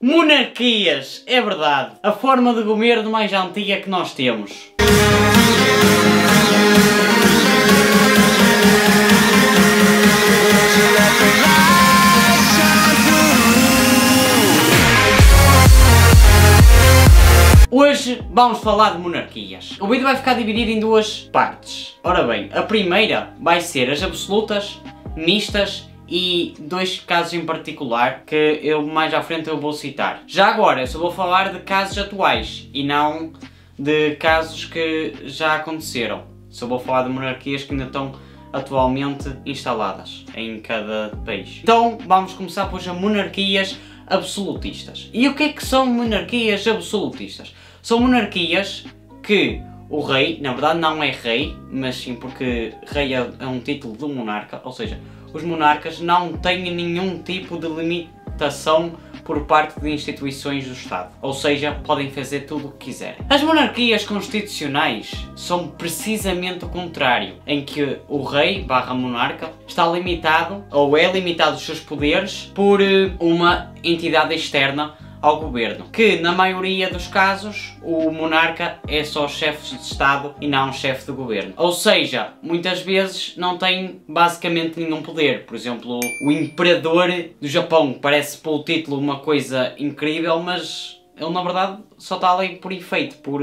Monarquias, é verdade. A forma de governo mais antiga que nós temos. Hoje vamos falar de monarquias. O vídeo vai ficar dividido em duas partes. Ora bem, a primeira vai ser as absolutas, mistas e dois casos em particular que eu mais à frente eu vou citar. Já agora eu só vou falar de casos atuais e não de casos que já aconteceram. Só vou falar de monarquias que ainda estão atualmente instaladas em cada país. Então vamos começar por as monarquias absolutistas. E o que é que são monarquias absolutistas? São monarquias que o rei, na verdade não é rei, mas sim porque rei é um título de monarca, ou seja, os monarcas não têm nenhum tipo de limitação por parte de instituições do Estado, ou seja, podem fazer tudo o que quiserem. As monarquias constitucionais são precisamente o contrário, em que o rei barra monarca está limitado, ou é limitado os seus poderes, por uma entidade externa ao governo, que na maioria dos casos o monarca é só chefe de Estado e não chefe de governo. Ou seja, muitas vezes não tem basicamente nenhum poder. Por exemplo, o imperador do Japão parece pelo título uma coisa incrível, mas ele na verdade só está ali por efeito, por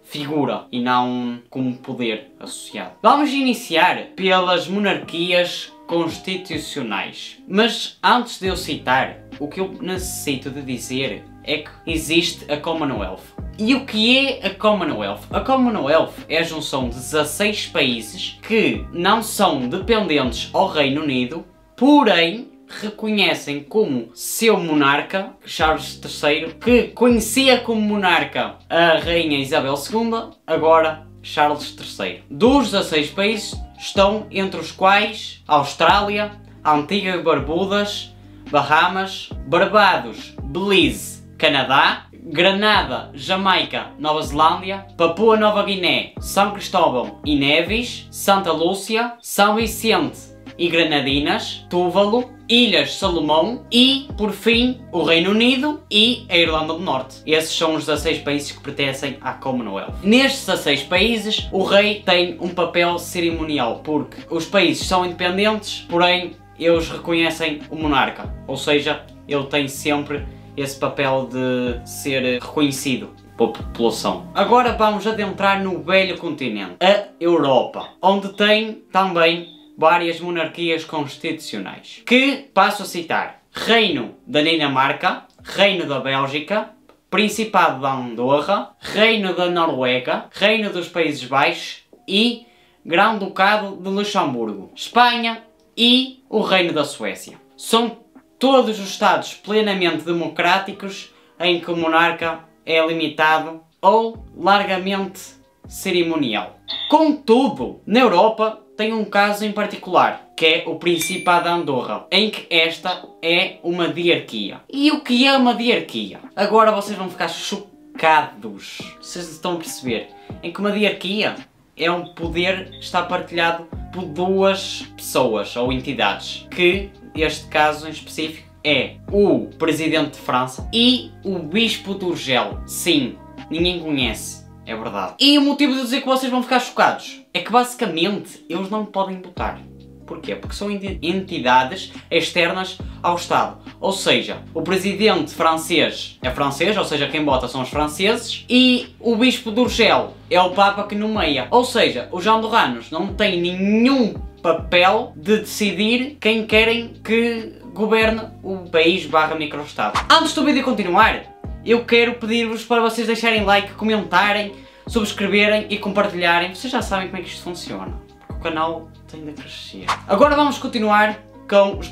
figura e não como poder associado. Vamos iniciar pelas monarquias constitucionais. Mas antes de eu citar, o que eu necessito de dizer é que existe a Commonwealth. E o que é a Commonwealth? A Commonwealth é a junção de 16 países que não são dependentes ao Reino Unido, porém reconhecem como seu monarca, Charles III, que conhecia como monarca a Rainha Isabel II, agora Charles III. Dos 16 países estão entre os quais Austrália, Antigua e Barbudas, Bahamas, Barbados, Belize, Canadá, Granada, Jamaica, Nova Zelândia, Papua Nova Guiné, São Cristóvão e Nevis, Santa Lúcia, São Vicente e Granadinas, Tuvalu, Ilhas Salomão e, por fim, o Reino Unido e a Irlanda do Norte. Esses são os 16 países que pertencem à Commonwealth. Nestes 16 países, o rei tem um papel cerimonial, porque os países são independentes, porém eles reconhecem o monarca, ou seja, ele tem sempre esse papel de ser reconhecido pela população. Agora vamos adentrar no velho continente, a Europa, onde tem também várias monarquias constitucionais, que passo a citar: Reino da Dinamarca, Reino da Bélgica, Principado da Andorra, Reino da Noruega, Reino dos Países Baixos e Grão-Ducado de Luxemburgo, Espanha e o Reino da Suécia. São todos os Estados plenamente democráticos em que o monarca é limitado ou largamente cerimonial. Contudo, na Europa tem um caso em particular, que é o Principado da Andorra, em que esta é uma diarquia. E o que é uma diarquia? Agora vocês vão ficar chocados. Vocês estão a perceber? Em que uma diarquia é um poder que está partilhado por duas pessoas ou entidades, que este caso em específico é o Presidente de França e o Bispo de Urgel. Sim, ninguém conhece. É verdade. E o motivo de dizer que vocês vão ficar chocados é que basicamente eles não podem votar. Porquê? Porque são entidades externas ao Estado. Ou seja, o presidente francês é francês, ou seja, quem vota são os franceses, e o Bispo de Urgel é o Papa que nomeia. Ou seja, os andorranos não têm nenhum papel de decidir quem querem que governe o país barra microestado. Antes do vídeo continuar, eu quero pedir-vos para vocês deixarem like, comentarem, subscreverem e compartilharem. Vocês já sabem como é que isto funciona, porque o canal tem de crescer. Agora vamos continuar com os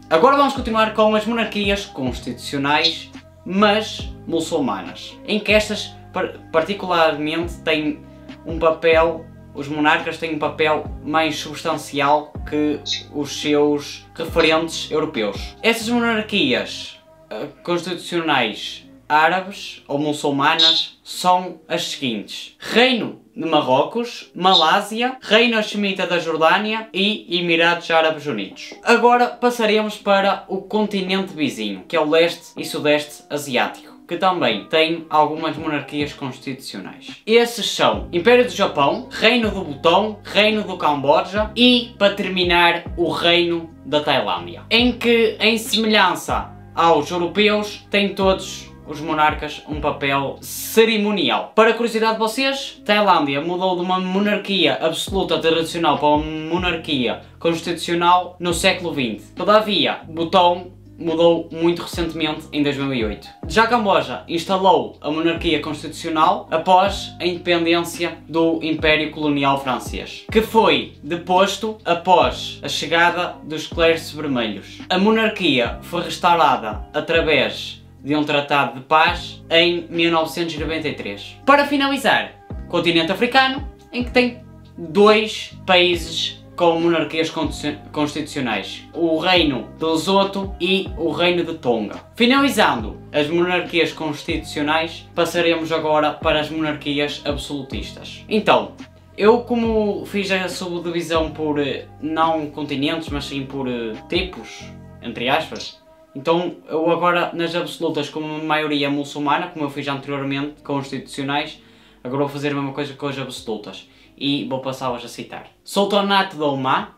Agora vamos continuar com as monarquias constitucionais, mas muçulmanas, em que estas particularmente têm um papel, os monarcas têm um papel mais substancial que os seus referentes europeus. Essas monarquias constitucionais árabes ou muçulmanas são as seguintes: Reino de Marrocos, Malásia, Reino Hashemita da Jordânia e Emirados Árabes Unidos. Agora passaremos para o continente vizinho, que é o leste e sudeste asiático, que também tem algumas monarquias constitucionais. Esses são Império do Japão, Reino do Butão, Reino do Camboja e, para terminar, o Reino da Tailândia, em que, em semelhança aos europeus, têm todos os monarcas um papel cerimonial. Para a curiosidade de vocês, Tailândia mudou de uma monarquia absoluta tradicional para uma monarquia constitucional no século XX. Todavia, Butão mudou muito recentemente, em 2008. Já Camboja instalou a monarquia constitucional após a independência do Império Colonial Francês, que foi deposto após a chegada dos Clérigos Vermelhos. A monarquia foi restaurada através de um tratado de paz em 1993. Para finalizar, continente africano, em que tem dois países com monarquias constitucionais, o Reino de Lesoto e o Reino de Tonga. Finalizando as monarquias constitucionais, passaremos agora para as monarquias absolutistas. Então, eu, como fiz a subdivisão por não continentes, mas sim por tipos, entre aspas, então eu agora nas absolutas, como a maioria é muçulmana, como eu fiz anteriormente, constitucionais, agora vou fazer a mesma coisa com as absolutas e vou passá-las a citar: Sultanato de Oman,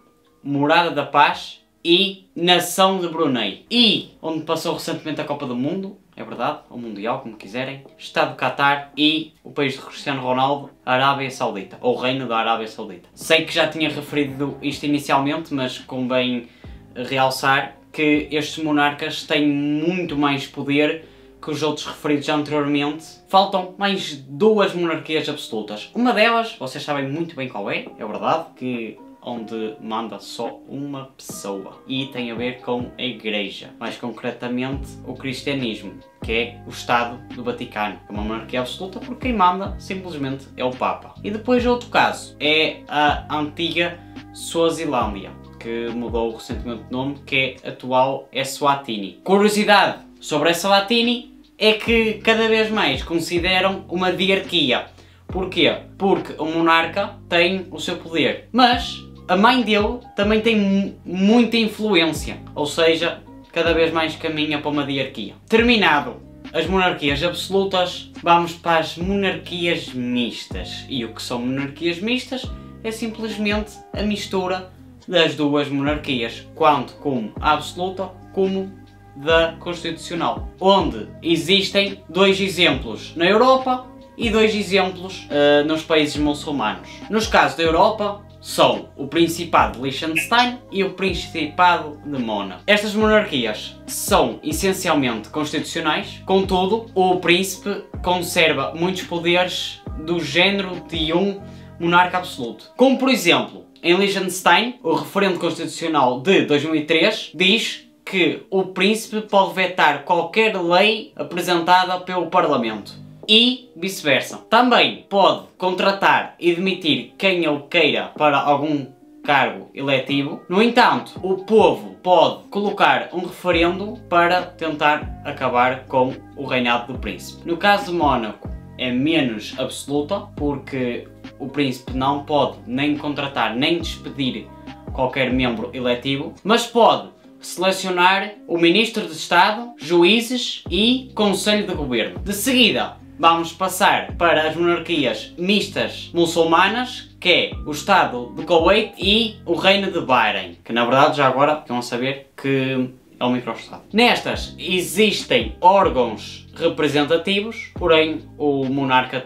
Morada da Paz e Nação de Brunei. E onde passou recentemente a Copa do Mundo, é verdade, ou Mundial, como quiserem, Estado do Qatar e o país de Cristiano Ronaldo, Arábia Saudita, ou Reino da Arábia Saudita. Sei que já tinha referido isto inicialmente, mas convém realçar que estes monarcas têm muito mais poder que os outros referidos anteriormente. Faltam mais duas monarquias absolutas. Uma delas, vocês sabem muito bem qual é verdade, que onde manda só uma pessoa e tem a ver com a Igreja, mais concretamente o cristianismo, que é o Estado do Vaticano. É uma monarquia absoluta porque quem manda simplesmente é o Papa. E depois outro caso é a antiga Suazilândia, que mudou recentemente de nome, que é atual Eswatini. Curiosidade sobre Eswatini é que cada vez mais consideram uma diarquia. Porquê? Porque o monarca tem o seu poder, mas a mãe dele também tem muita influência, ou seja, cada vez mais caminha para uma diarquia. Terminado as monarquias absolutas, vamos para as monarquias mistas. E o que são monarquias mistas? É simplesmente a mistura das duas monarquias, tanto como a absoluta como da constitucional, onde existem dois exemplos na Europa e dois exemplos nos países muçulmanos. Nos casos da Europa são o Principado de Liechtenstein e o Principado de Mónaco. Estas monarquias são essencialmente constitucionais, contudo o príncipe conserva muitos poderes do género de um monarca absoluto. Como por exemplo, em Liechtenstein, o referendo constitucional de 2003 diz que o príncipe pode vetar qualquer lei apresentada pelo Parlamento e vice-versa. Também pode contratar e demitir quem ele queira para algum cargo eletivo. No entanto, o povo pode colocar um referendo para tentar acabar com o reinado do príncipe. No caso de Mónaco é menos absoluta, porque o príncipe não pode nem contratar nem despedir qualquer membro eletivo, mas pode selecionar o Ministro de Estado, juízes e Conselho de Governo. De seguida, vamos passar para as monarquias mistas muçulmanas, que é o Estado de Kuwait e o Reino de Bahrein, que na verdade já agora vão saber que é um micro-estado. Nestas existem órgãos representativos, porém o monarca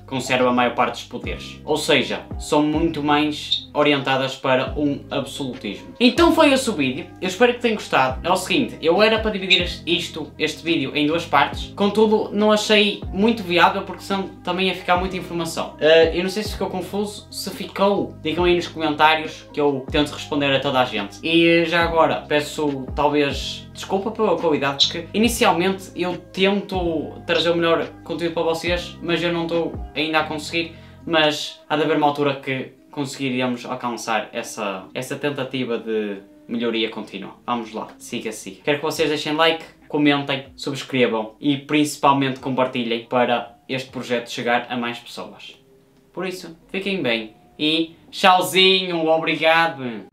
conserva a maior parte dos poderes, ou seja, são muito mais orientadas para um absolutismo. Então foi esse o vídeo, eu espero que tenham gostado. É o seguinte, eu era para dividir este vídeo em duas partes, contudo não achei muito viável porque senão também ia ficar muita informação. Eu não sei se ficou confuso, se ficou, digam aí nos comentários que eu tento responder a toda a gente. E já agora peço talvez desculpa pela qualidade, porque inicialmente eu tento trazer o melhor conteúdo para vocês, mas eu não estou ainda a conseguir, mas há de haver uma altura que conseguiríamos alcançar essa tentativa de melhoria contínua. Vamos lá, siga. Quero que vocês deixem like, comentem, subscrevam e principalmente compartilhem para este projeto chegar a mais pessoas. Por isso, fiquem bem e tchauzinho, obrigado!